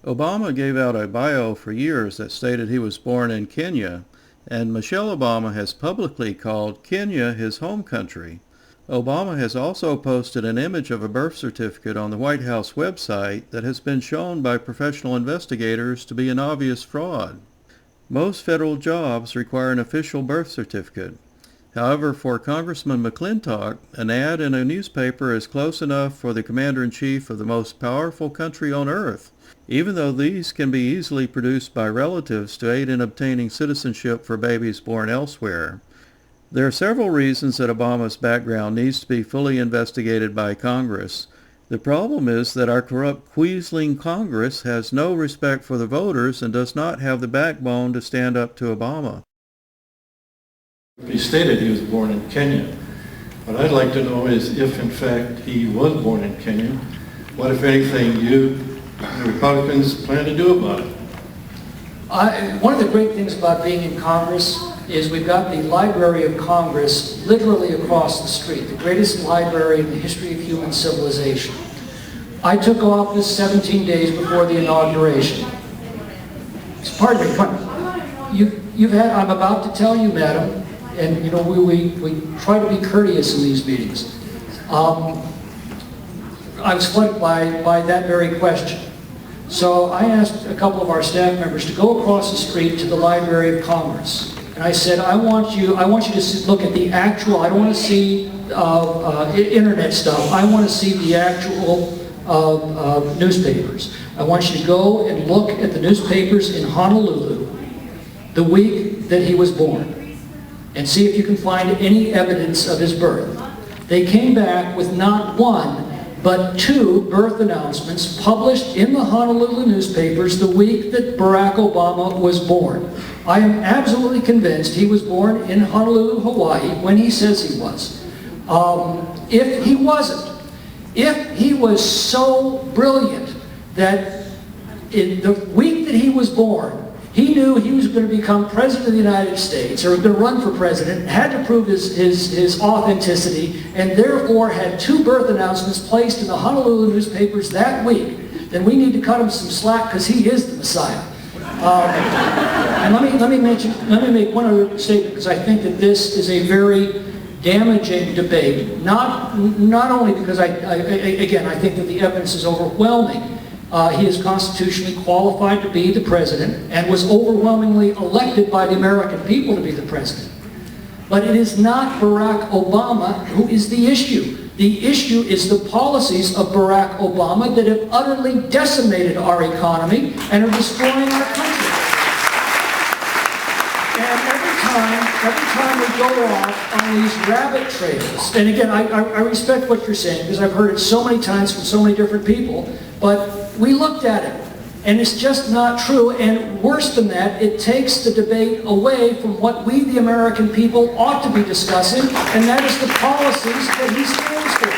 Obama gave out a bio for years that stated he was born in Kenya, and Michelle Obama has publicly called Kenya his home country. Obama has also posted an image of a birth certificate on the White House website that has been shown by professional investigators to be an obvious fraud. Most federal jobs require an official birth certificate. However, for Congressman McClintock, an ad in a newspaper is close enough for the commander-in-chief of the most powerful country on earth, even though these can be easily produced by relatives to aid in obtaining citizenship for babies born elsewhere. There are several reasons that Obama's background needs to be fully investigated by Congress. The problem is that our corrupt Quisling-Congress has no respect for the voters and does not have the backbone to stand up to Obama. He stated he was born in Kenya. What I'd like to know is if, in fact, he was born in Kenya, what, if anything, you, the Republicans, plan to do about it? One of the great things about being in Congress is we've got the Library of Congress literally across the street, the greatest library in the history of human civilization. I took office 17 days before the inauguration. Pardon me, come on. I'm about to tell you, madam, and you know, we try to be courteous in these meetings. I was flooded by that very question. So I asked a couple of our staff members to go across the street to the Library of Congress. And I said, I want you to look at the actual, I don't want to see internet stuff, I want to see the actual newspapers. I want you to go and look at the newspapers in Honolulu the week that he was born and see if you can find any evidence of his birth. They came back with not one, but two birth announcements published in the Honolulu newspapers the week that Barack Obama was born. I am absolutely convinced he was born in Honolulu, Hawaii, when he says he was. If he wasn't, if he was so brilliant that in the week that he was born, he knew he was going to become president of the United States, or was going to run for president, had to prove his authenticity, and therefore had two birth announcements placed in the Honolulu newspapers that week, then we need to cut him some slack because he is the Messiah. And let me make one other statement, because I think that this is a very damaging debate. Not only because I think that the evidence is overwhelming. He is constitutionally qualified to be the president and was overwhelmingly elected by the American people to be the president. But it is not Barack Obama who is the issue. The issue is the policies of Barack Obama that have utterly decimated our economy and are destroying our country. And every time we go off on these rabbit trails, and again, I respect what you're saying because I've heard it so many times from so many different people, but we looked at it, and it's just not true, and worse than that, it takes the debate away from what we, the American people, ought to be discussing, and that is the policies that he stands for.